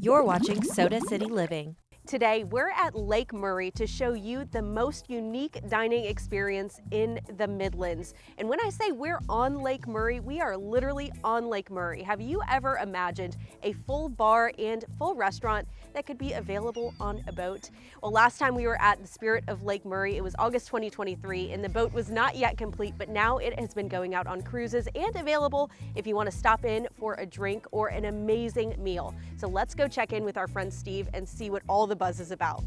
You're watching Soda City Living. Today, we're at Lake Murray to show you the most unique dining experience in the Midlands. And when I say we're on Lake Murray, we are literally on Lake Murray. Have you ever imagined a full bar and full restaurant that could be available on a boat? Well, last time we were at the Spirit of Lake Murray, it was August 2023, and the boat was not yet complete, but now it has been going out on cruises and available if you want to stop in for a drink or an amazing meal. So let's go check in with our friend Steve and see what all the buzz is about.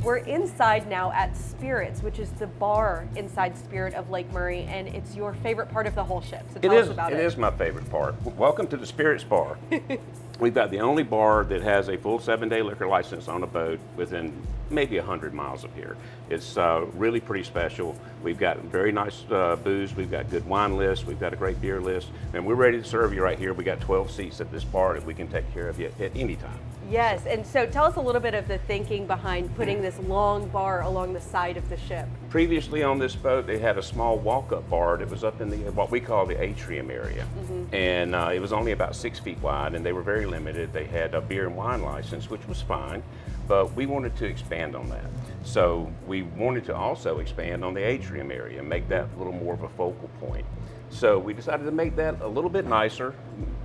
We're inside now at Spirits, which is the bar inside Spirit of Lake Murray, and it's your favorite part of the whole ship. So tell us about it. It is my favorite part. Welcome to the Spirits Bar. We've got the only bar that has a full 7-day liquor license on a boat within maybe 100 miles of here. It's really pretty special. We've got very nice booze. We've got good wine lists. We've got a great beer list, and we're ready to serve you right here. We got 12 seats at this bar that we can take care of you at any time. Yes, and so tell us a little bit of the thinking behind putting this long bar along the side of the ship. Previously on this boat, they had a small walk-up bar that was up in the what we call the atrium area, and it was only about 6 feet wide, and they were very limited. They had a beer and wine license, which was fine, but we wanted to expand on that. So we wanted to also expand on the atrium area and make that a little more of a focal point. So we decided to make that a little bit nicer,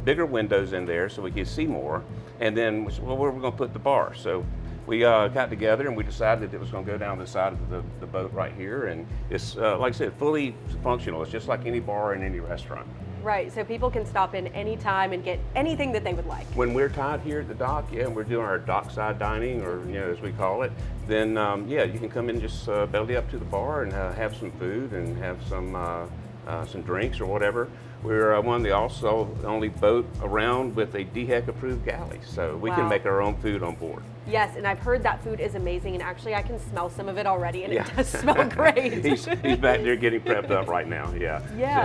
bigger windows in there so we could see more, and then we said, well, where are we going to put the bar? So we got together and we decided it was going to go down the side of the boat right here, and it's, like I said, fully functional. It's just like any bar in any restaurant. Right, so people can stop in anytime and get anything that they would like. When we're tied here at the dock, and we're doing our dockside dining, or as we call it, then you can come in and just belly up to the bar and have some food and have some drinks or whatever. We're one of the only boat around with a DHEC approved galley, so we can make our own food on board. Yes, and I've heard that food is amazing, and actually I can smell some of it already, and it does smell great. He's back there getting prepped up right now,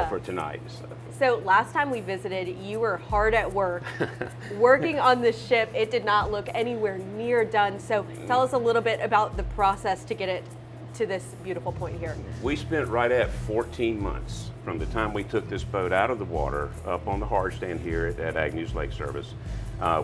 for tonight. So last time we visited, you were hard at work, working on the ship. It did not look anywhere near done, so tell us a little bit about the process to get it to this beautiful point here. We spent right at 14 months from the time we took this boat out of the water up on the hard stand here at Agnews Lake Service.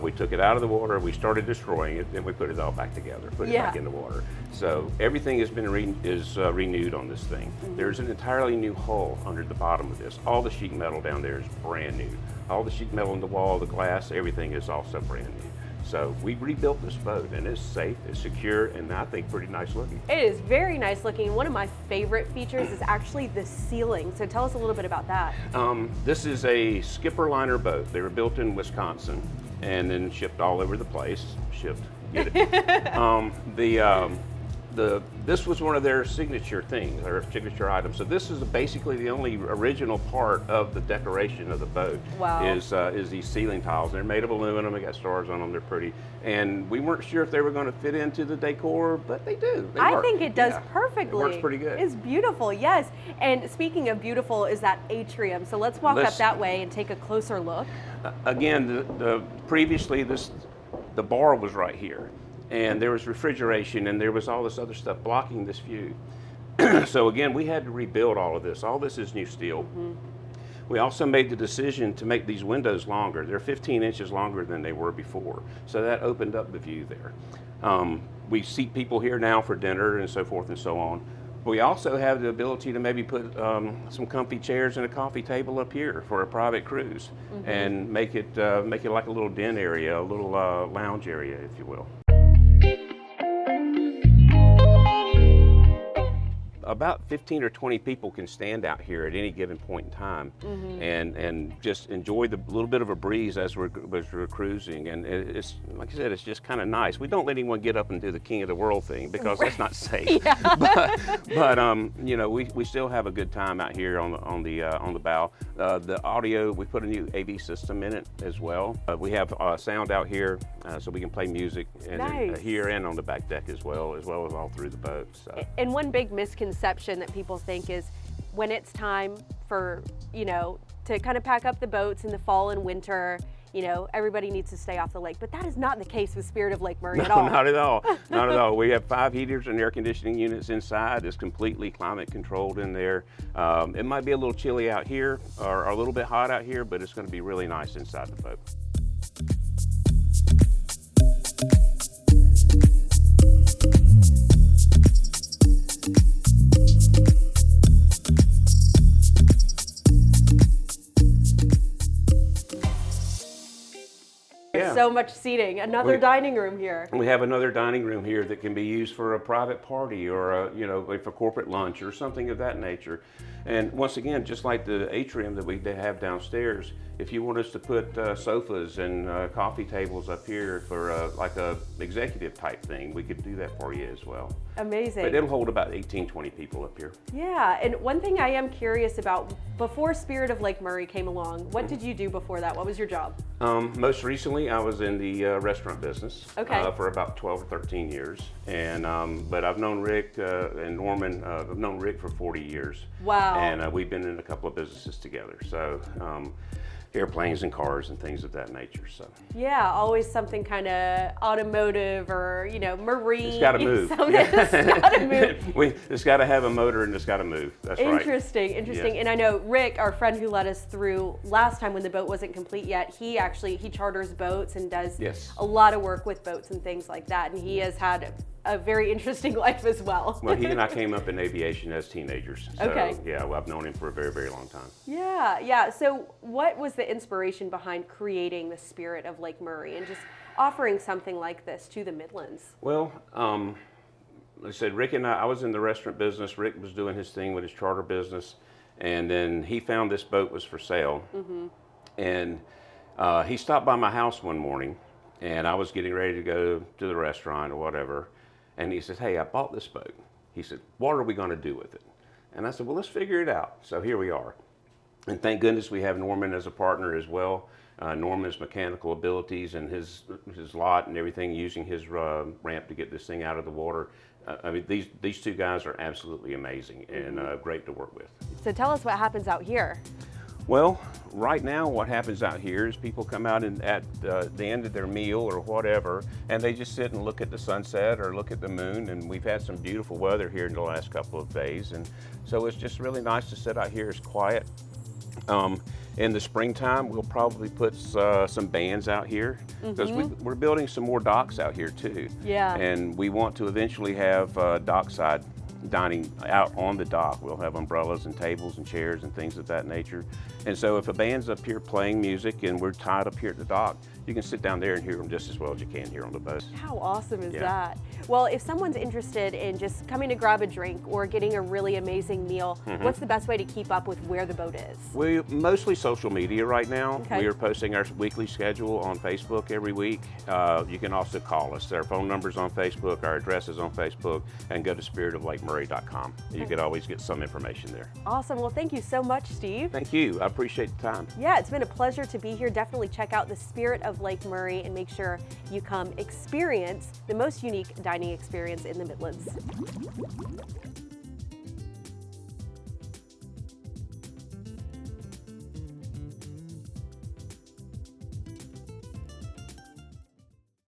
We took it out of the water, we started destroying it, then we put it all back together, put it back in the water. So everything has been renewed on this thing. There's an entirely new hull under the bottom of this. All the sheet metal down there is brand new. All the sheet metal in the wall, the glass, everything is also brand new. So we rebuilt this boat, and it's safe, it's secure, and I think pretty nice looking. It is very nice looking. One of my favorite features is actually the ceiling. So tell us a little bit about that. This is a skipper liner boat. They were built in Wisconsin and then shipped all over the place. Get it? This was one of their signature things, their signature items. So this is basically the only original part of the decoration of the boat. Wow. Is these ceiling tiles. They're made of aluminum. They got stars on them. They're pretty. And we weren't sure if they were going to fit into the decor, but they do. I think it does perfectly. It works pretty good. It's beautiful, yes. And speaking of beautiful is that atrium. So let's walk up that way and take a closer look. Again, previously the bar was right here. And there was refrigeration, and there was all this other stuff blocking this view. So again, we had to rebuild all of this. All this is new steel. We also made the decision to make these windows longer. They're 15 inches longer than they were before. So that opened up the view there. We seat people here now for dinner and so forth and so on. We also have the ability to maybe put some comfy chairs and a coffee table up here for a private cruise, and make it like a little den area, a little lounge area, if you will. About 15 or 20 people can stand out here at any given point in time, and just enjoy the little bit of a breeze as we're cruising. And it's, like I said, it's just kind of nice. We don't let anyone get up and do the King of the World thing because that's not safe. But we still have a good time out here on the bow. The audio, we put a new AV system in it as well. We have sound out here, so we can play music here and on the back deck as well as all through the boat. So. And one big misconception that people think is when it's time for, to kind of pack up the boats in the fall and winter, everybody needs to stay off the lake. But that is not the case with Spirit of Lake Murray at No, all. not at all. Not at all. We have 5 heaters and air conditioning units inside. It's completely climate controlled in there. It might be a little chilly out here or a little bit hot out here, but it's going to be really nice inside the boat. There's so much seating. Another dining room here. We have another dining room here that can be used for a private party or like for corporate lunch or something of that nature. And once again, just like the atrium that we have downstairs, if you want us to put sofas and coffee tables up here for like a executive type thing, we could do that for you as well. Amazing. But it'll hold about 18, 20 people up here. Yeah, and one thing I am curious about, before Spirit of Lake Murray came along, what did you do before that? What was your job? Most recently, I was in the restaurant business for about 12 or 13 years. And but I've known Rick and Norman, I've known Rick for 40 years. Wow. And we've been in a couple of businesses together. So airplanes and cars and things of that nature. So yeah, always something kind of automotive or marine. it's got to move. It's got to move. It's got to have a motor and it's got to move. That's right. Interesting. Yes. And I know Rick, our friend who led us through last time when the boat wasn't complete yet, he charters boats and does a lot of work with boats and things like that. And he has had a very interesting life as well. Well, he and I came up in aviation as teenagers. So, okay. Yeah, well, I've known him for a very, very long time. Yeah. So what was the inspiration behind creating the Spirit of Lake Murray and just offering something like this to the Midlands? Well, like I said, Rick and I was in the restaurant business. Rick was doing his thing with his charter business. And then he found this boat was for sale. Mm-hmm. And he stopped by my house one morning and I was getting ready to go to the restaurant or whatever. And he said, "Hey, I bought this boat." He said, "What are we going to do with it?" And I said, "Well, let's figure it out." So here we are. And thank goodness we have Norman as a partner as well. Norman's mechanical abilities and his lot and everything, using his ramp to get this thing out of the water. I mean, these two guys are absolutely amazing and great to work with. So tell us what happens out here. Well, right now what happens out here is people come out and at the end of their meal or whatever, and they just sit and look at the sunset or look at the moon, and we've had some beautiful weather here in the last couple of days, and so it's just really nice to sit out here. It's quiet. In the springtime, we'll probably put some bands out here because we're building some more docks out here too. Yeah. And we want to eventually have dockside dining out on the dock. We'll have umbrellas and tables and chairs and things of that nature. And so if a band's up here playing music and we're tied up here at the dock, you can sit down there and hear them just as well as you can here on the boat. How awesome is that? Well, if someone's interested in just coming to grab a drink or getting a really amazing meal, what's the best way to keep up with where the boat is? We mostly social media right now. Okay. We are posting our weekly schedule on Facebook every week. You can also call us. Our phone number's on Facebook, our address is on Facebook, and go to spiritoflakemurray.com. You can always get some information there. Awesome. Well, thank you so much, Steve. Thank you. I appreciate the time. Yeah, it's been a pleasure to be here. Definitely check out the Spirit of Lake Murray and make sure you come experience the most unique dining experience in the Midlands.